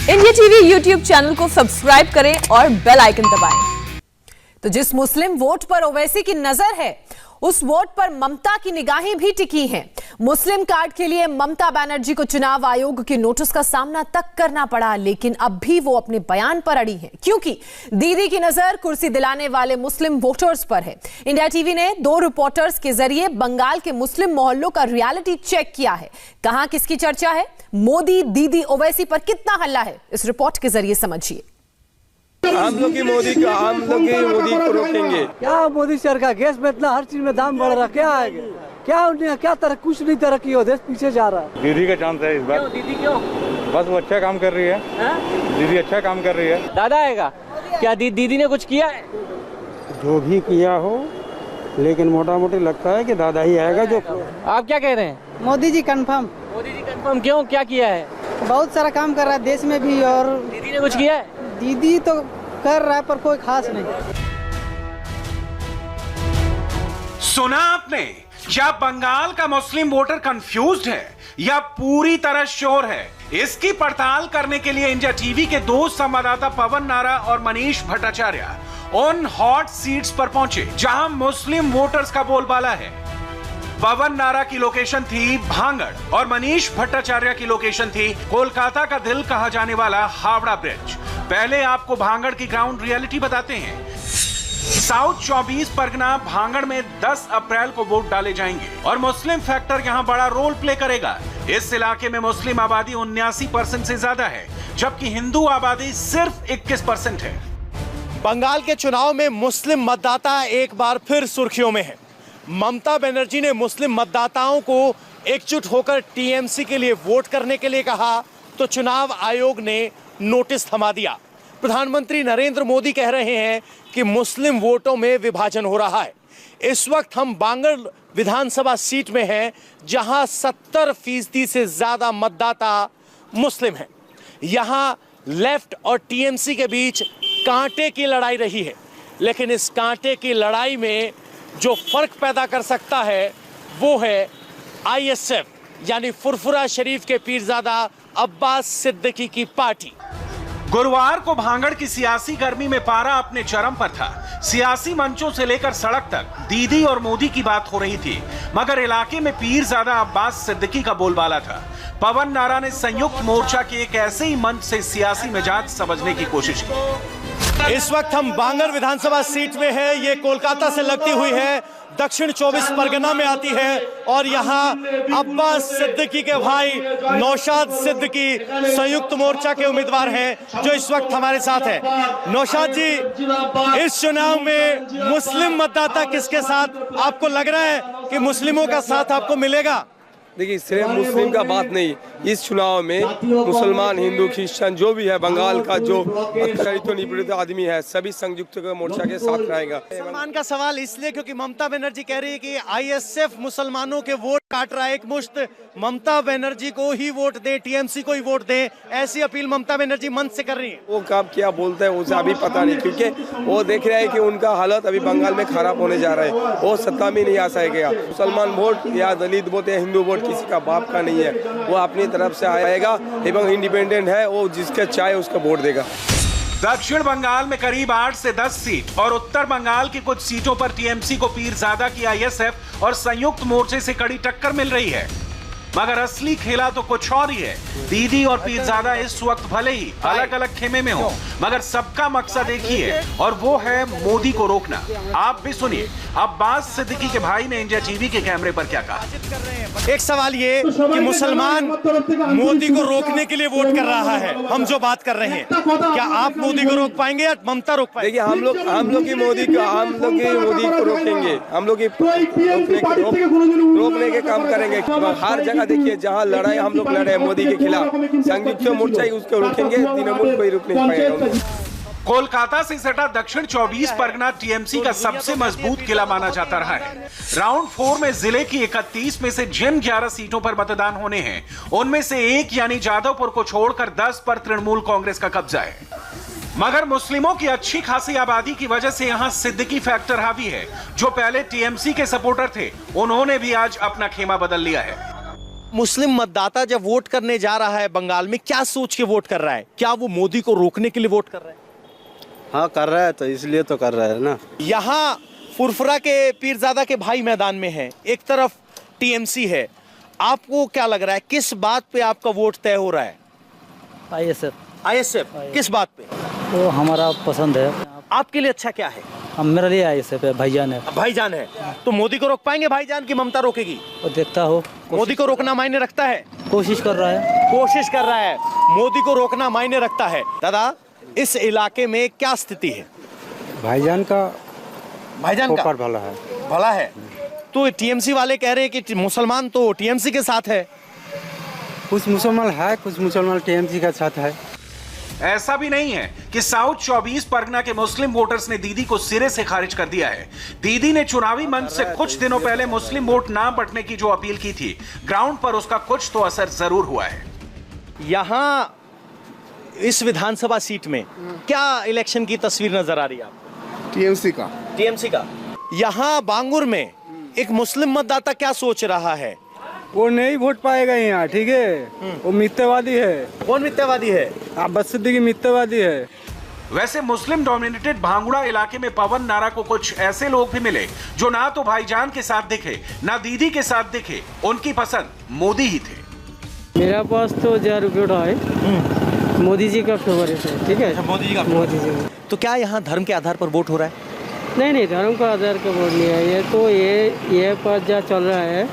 India TV YouTube channel को subscribe करें और बेल आइकन दबाएं। तो जिस मुस्लिम वोट पर ओवैसी की नजर है, उस वोट पर ममता की निगाहें भी टिकी हैं। मुस्लिम कार्ड के लिए ममता बनर्जी को चुनाव आयोग के नोटिस का सामना तक करना पड़ा, लेकिन अब भी वो अपने बयान पर अड़ी हैं, क्योंकि दीदी की नजर कुर्सी दिलाने वाले मुस्लिम वोटर्स पर है। इंडिया टीवी ने 2 रिपोर्टर्स के जरिए बंगाल के मुस्लिम मोहल्लों का रियलिटी चेक किया है। कहां किसकी चर्चा है, मोदी दीदी ओवैसी पर कितना हल्ला है, इस रिपोर्ट के जरिए समझिए। हम लोग ही मोदी को रोकेंगे। क्या मोदी सरकार, गैस में इतना हर चीज में दाम बढ़ रहा, क्या आएगा? क्या कुछ नहीं तरक्की हो, देश पीछे जा रहा है। दीदी का चांस है इस बार। क्यों दीदी क्यों? बस वो अच्छा काम कर रही है। दीदी अच्छा काम कर रही है। दादा आएगा क्या? दीदी ने कुछ किया है? जो भी किया हो, लेकिन मोटा मोटी लगता है कि दादा ही आएगा। जो आप क्या कह रहे हैं? मोदी जी कंफर्म। मोदी जी कंफर्म क्यों? क्या किया है? बहुत सारा काम कर रहा है देश में भी, और दीदी ने कुछ किया है? दीदी तो कर रहा है पर कोई खास नहीं। सुना आपने? क्या बंगाल का मुस्लिम वोटर कंफ्यूज्ड है या पूरी तरह श्योर है? इसकी पड़ताल करने के लिए इंडिया टीवी के 2 संवाददाता पवन नारा और मनीष भट्टाचार्य उन हॉट सीट्स पर पहुंचे जहां मुस्लिम वोटर्स का बोलबाला है। पवन नारा की लोकेशन थी भांगड़ और मनीष भट्टाचार्य की लोकेशन थी कोलकाता का दिल कहा जाने वाला हावड़ा ब्रिज। पहले आपको भांगड़ की ग्राउंड रियलिटी बताते हैं। साउथ 24 परगना भांगड़ में 10 अप्रैल को वोट डाले जाएंगे और मुस्लिम फैक्टर यहां बड़ा रोल प्ले करेगा। इस इलाके में मुस्लिम आबादी 79% से ज्यादा है, जबकि हिंदू आबादी सिर्फ 21% है। बंगाल के चुनाव में मुस्लिम मतदाता एक बार फिर सुर्खियों में है। ममता बनर्जी ने मुस्लिम मतदाताओं को एकजुट होकर टीएमसी के लिए वोट करने के लिए कहा, तो चुनाव आयोग ने नोटिस थमा दिया। प्रधानमंत्री नरेंद्र मोदी कह रहे हैं कि मुस्लिम वोटों में विभाजन हो रहा है। इस वक्त हम बांगड़ विधानसभा सीट में हैं, जहां 70% से ज्यादा मतदाता मुस्लिम हैं। यहां लेफ्ट और टीएमसी के बीच कांटे की लड़ाई रही है, लेकिन इस कांटे की लड़ाई में जो फर्क पैदा कर सकता है वो है आईएसएफ, यानी फुरफुरा शरीफ के पीरजादा अब्बास सिद्दीकी की पार्टी। गुरुवार को भांगड़ की सियासी गर्मी में पारा अपने चरम पर था। सियासी मंचों से लेकर सड़क तक दीदी और मोदी की बात हो रही थी, मगर इलाके में पीरजादा अब्बास सिद्दीकी का बोलबाला था। पवन नारा ने संयुक्त मोर्चा के एक ऐसे ही मंच से सियासी मिजाज समझने की कोशिश की। इस वक्त हम बांगड़ विधानसभा सीट में हैं। ये कोलकाता से लगती हुई है, दक्षिण 24 परगना में आती है, और यहाँ अब्बास सिद्दीकी के भाई नौशाद सिद्दीकी संयुक्त मोर्चा के उम्मीदवार हैं, जो इस वक्त हमारे साथ हैं। नौशाद जी, इस चुनाव में मुस्लिम मतदाता किसके साथ? आपको लग रहा है कि मुस्लिमों का साथ आपको मिलेगा? देखिए, सिर्फ मुस्लिम का बात नहीं, इस चुनाव में मुसलमान, हिंदू, क्रिश्चियन जो भी है, बंगाल का जो अत्याचारित निपीड़ित आदमी है, सभी संयुक्त मोर्चा के साथ रहेगा। मुसलमान का सवाल इसलिए क्योंकि ममता बनर्जी कह रही है कि आईएसएफ मुसलमानों के वोट काट रहा है एक मुश्त, ममता बनर्जी को ही वोट दे, टीएमसी को ही वोट दे, ऐसी अपील ममता बनर्जी मंच से कर रही है। वो कब क्या बोलते हैं उसे अभी पता नहीं, क्योंकि वो देख रहे हैं कि उनका हालत अभी बंगाल में खराब होने जा रहा है। वो सत्ता में नहीं आ सकेगा। मुसलमान वोट या दलित वोट या हिंदू वोट किसी का बाप का नहीं है। वो अपनी तरफ से आएगा एवं इंडिपेंडेंट है, वो जिसके चाहे उसका वोट देगा। दक्षिण बंगाल में करीब 8 से 10 सीट और उत्तर बंगाल की कुछ सीटों पर टीएमसी को पीरजादा की आईएसएफ और संयुक्त मोर्चे से कड़ी टक्कर मिल रही है, मगर असली खेला तो कुछ और ही है। दीदी और पीरजादा इस वक्त भले ही अलग अलग खेमे में हो, मगर सबका मकसद एक ही है, और वो है मोदी को रोकना। आप भी सुनिए अब्बास सिद्दीकी के भाई ने इंडिया टीवी के कैमरे पर क्या कहा। एक सवाल ये कि मुसलमान मोदी को रोकने के लिए वोट कर रहा है, हम जो बात कर रहे हैं, क्या आप मोदी को रोक पाएंगे या ममता रोक पाएंगे? देखिए, हम लोग ही मोदी को रोकेंगे। हम लोग रोकने के काम करेंगे। हर जगह देखिए, जहाँ लड़ाई हम लोग लड़े मोदी के खिलाफ, संयुक्त मोर्चा ही उसको रोकेंगे, तृणमूल कोई रोक नहीं पाएगा। कोलकाता से सटा दक्षिण 24 परगना टीएमसी का सबसे मजबूत किला माना जाता रहा है। राउंड 4 में जिले की 31 में से जिन 11 सीटों पर मतदान होने हैं, उनमें से एक यानी जादवपुर को छोड़कर 10 पर तृणमूल कांग्रेस का कब्जा है। मगर मुस्लिमों की अच्छी खासी आबादी की वजह से यहां सिद्दीकी फैक्टर हावी है। जो पहले टीएमसी के सपोर्टर थे, उन्होंने भी आज अपना खेमा बदल लिया है। मुस्लिम मतदाता जब वोट करने जा रहा है बंगाल में, क्या सोच के वोट कर रहा है? क्या वो मोदी को रोकने के लिए वोट कर रहा है? हाँ कर रहा है, तो इसलिए तो कर रहा है ना। यहाँ फुरफुरा के पीरजादा के भाई मैदान में है, एक तरफ टीएमसी है। आपको क्या लग रहा है, किस बात पे आपका वोट तय हो रहा है? आईएसएफ किस बात पे? तो हमारा पसंद है। आपके लिए अच्छा क्या है? हम मेरे लिए आईएसएफ है, भाईजान है। भाईजान है तो मोदी को रोक पाएंगे भाईजान की ममता रोकेगी? और देखता हो, मोदी को रोकना मायने रखता है? कोशिश कर रहा है। कोशिश कर रहा है, मोदी को रोकना मायने रखता है। दादा, इस इलाके में क्या स्थिति है? भाईजान का भला है। भला है तो टीएमसी वाले कह रहे हैं कि मुसलमान तो टीएमसी के साथ है। कुछ मुसलमान है, कुछ मुसलमान टीएमसी के साथ है। ऐसा भी नहीं है कि साउथ 24 परगना के मुस्लिम वोटर्स ने दीदी को सिरे से खारिज कर दिया है। दीदी ने चुनावी मंच से कुछ दिनों पहले मुस्लिम वोट ना बंटने की जो अपील की थी, ग्राउंड पर उसका कुछ तो असर जरूर हुआ है। यहाँ इस विधानसभा सीट में क्या इलेक्शन की तस्वीर नजर आ रही है आपको? टीएमसी का। यहाँ बांगुर में एक मुस्लिम मतदाता क्या सोच रहा है? वो नहीं वोट पाएगा यहाँ, ठीक है। वो मिथ्यावादी है। कौन मिथ्यावादी है? अब्बास सिद्दीकी मिथ्यावादी है। वैसे मुस्लिम डोमिनेटेड भांगुड़ा इलाके में पवन नारा को कुछ ऐसे लोग भी मिले जो ना तो भाईजान के साथ दिखे ना दीदी के साथ दिखे। उनकी पसंद मोदी ही थे। मेरा पास तो 1000 रुपये है, मोदी जी का फेवरेट है, ठीक है। मोदी जी का। मोदी जी। तो क्या यहाँ धर्म के आधार पर वोट हो रहा है? नहीं, धर्म का आधार का वोट नहीं है। ये तो ये पर चल रहा है,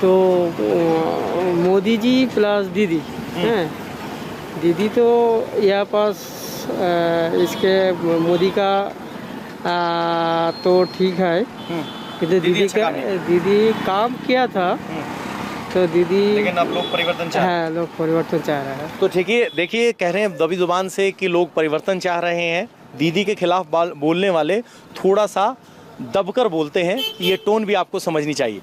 तो मोदी जी प्लस दीदी हैं। दीदी तो यहाँ पास इसके मोदी का तो ठीक है, क्योंकि दीदी काम किया था, तो दीदी। लेकिन अब लोग परिवर्तन चाह रहे हैं। लोग परिवर्तन चाह रहे हैं। तो ठीक है, देखिए कह रहे हैं दबी जुबान से कि लोग परिवर्तन चाह रहे हैं। दीदी के खिलाफ बोलने वाले थोड़ा सा दबकर बोलते हैं, ये टोन भी आपको समझनी चाहिए।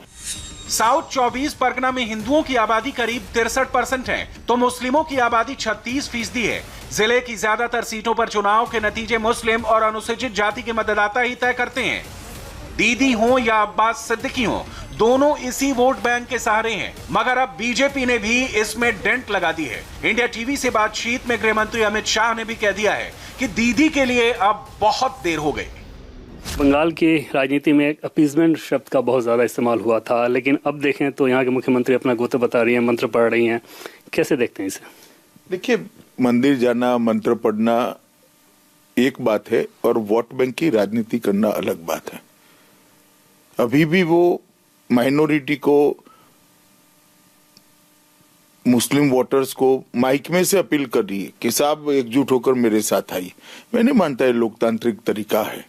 साउथ 24 परगना में हिंदुओं की आबादी करीब 63% है, तो मुस्लिमों की आबादी 36% है। जिले की ज्यादातर सीटों पर चुनाव के नतीजे मुस्लिम और अनुसूचित जाति के मतदाता ही तय करते हैं। दीदी हो या अब्बास सिद्दीकी हो, दोनों इसी वोट बैंक के सहारे हैं। मगर अब बीजेपी ने भी इसमें डेंट लगा दी है। इंडिया टीवी से बातचीत में गृह मंत्री अमित शाह ने भी कह दिया है कि दीदी के लिए अब बहुत देर हो गई। बंगाल की राजनीति में एक अपीजमेंट शब्द का बहुत ज़्यादा इस्तेमाल हुआ था, लेकिन अब देखें तो यहाँ के मुख्यमंत्री अपना गोते बता रही हैं, मंत्र पढ़ रही हैं। कैसे देखते हैं इसे? देखिए, मंदिर जाना, मंत्र पढ़ना एक बात है और वोट बैंक की राजनीति करना अलग बात है। अभी भी वो माइनॉरिटी को, मुस्लिम वोटर्स को माइक में से अपील कर रही है कि साहब एकजुट होकर मेरे साथ आइए। मैं नहीं मानता है लोकतांत्रिक तरीका है,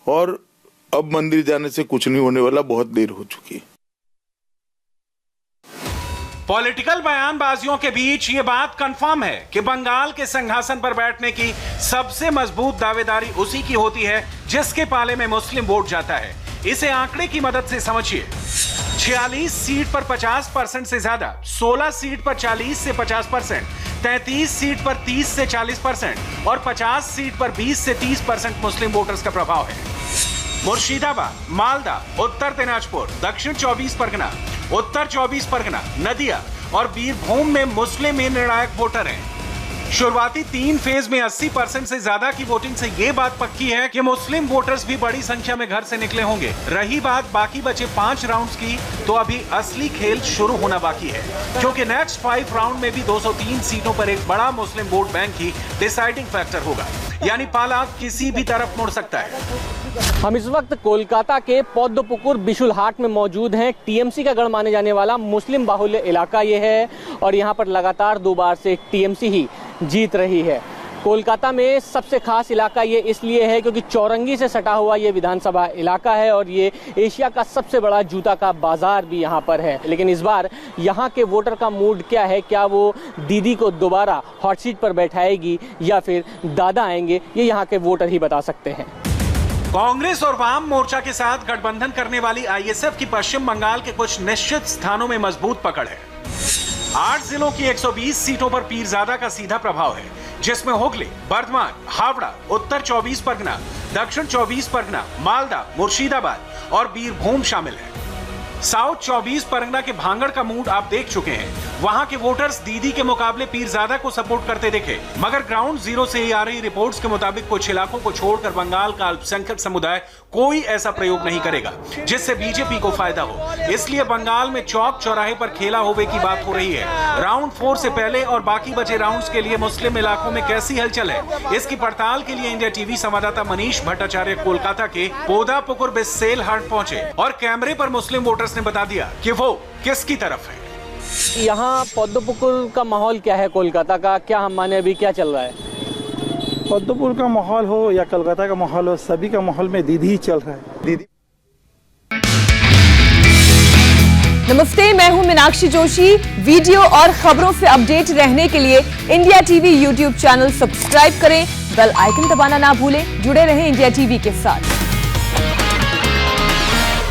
और अब मंदिर जाने से कुछ नहीं होने वाला, बहुत देर हो चुकी है। पॉलिटिकल बयानबाजियों के बीच ये बात कंफर्म है कि बंगाल के सिंहासन पर बैठने की सबसे मजबूत दावेदारी उसी की होती है जिसके पाले में मुस्लिम वोट जाता है। इसे आंकड़े की मदद से समझिए। 46 सीट पर 50% से ज्यादा, 16 सीट पर 40 से 50%, 33 सीट पर 30 से 40% और 50 सीट पर 20 से 30% मुस्लिम वोटर्स का प्रभाव है। मुर्शिदाबाद, मालदा, उत्तर दिनाजपुर, दक्षिण 24 परगना, उत्तर 24 परगना, नदिया और बीरभूम में मुस्लिम ही निर्णायक वोटर हैं। शुरुआती 3 फेज में 80% से ज्यादा की वोटिंग से ये बात पक्की है कि मुस्लिम वोटर्स भी बड़ी संख्या में घर से निकले होंगे। रही बात बाकी बचे 5 राउंड्स की, तो अभी असली खेल शुरू होना बाकी है, क्योंकि नेक्स्ट 5 राउंड में भी 203 सीटों पर एक बड़ा मुस्लिम वोट बैंक ही डिसाइडिंग फैक्टर होगा। यानी पाला किसी भी तरफ मुड़ सकता है। हम इस वक्त कोलकाता के पौद्धपुकुर बिशुलहाट में मौजूद हैं। टीएमसी का गढ़ माने जाने वाला मुस्लिम बाहुल्य इलाका ये है, और यहाँ पर लगातार 2 बार से टीएमसी ही जीत रही है। कोलकाता में सबसे खास इलाका ये इसलिए है क्योंकि चौरंगी से सटा हुआ ये विधानसभा इलाका है, और ये एशिया का सबसे बड़ा जूता का बाजार भी यहाँ पर है। लेकिन इस बार यहाँ के वोटर का मूड क्या है? क्या वो दीदी को दोबारा हॉट सीट पर बैठाएगी या फिर दादा आएंगे? ये यहाँ के वोटर ही बता सकते हैं। कांग्रेस और वाम मोर्चा के साथ गठबंधन करने वाली आईएसएफ की पश्चिम बंगाल के कुछ निश्चित स्थानों में मजबूत पकड़ है। 8 जिलों की 120 सीटों पर पीरजादा का सीधा प्रभाव है, जिसमें हुगली, बर्धमान, हावड़ा, उत्तर 24 परगना, दक्षिण 24 परगना, मालदा, मुर्शिदाबाद और बीरभूम शामिल है। साउथ 24 परगना के भांगड़ का मूड आप देख चुके हैं। वहां के वोटर्स दीदी के मुकाबले पीरजादा को सपोर्ट करते दिखे, मगर ग्राउंड जीरो से ही आ रही रिपोर्ट्स के मुताबिक कुछ इलाकों को छोड़कर बंगाल का अल्पसंख्यक समुदाय कोई ऐसा प्रयोग नहीं करेगा जिससे बीजेपी को फायदा हो। इसलिए बंगाल में चौक चौराहे पर खेला होवे की बात हो रही है। राउंड 4 से पहले और बाकी बचे राउंड्स के लिए मुस्लिम इलाकों में कैसी हलचल है, इसकी पड़ताल के लिए इंडिया टीवी संवाददाता मनीष भट्टाचार्य कोलकाता के पोदापुकुर बिस्सेल हाट पहुंचे और कैमरे पर मुस्लिम वोटर्स ने बता दिया कि वो किसकी तरफ है। यहाँ पद्मपुकुर का माहौल क्या है, कोलकाता का क्या हम माने अभी क्या चल रहा है? पद्मपुर का माहौल हो या कोलकाता का माहौल हो, सभी का माहौल में दीदी ही चल रहा है। दीदी। नमस्ते, मैं हूं मीनाक्षी जोशी। वीडियो और खबरों से अपडेट रहने के लिए India TV YouTube channel subscribe करें, बेल आइकन दबाना ना भूलें। जुड़े रहें इंडिया टीवी के साथ।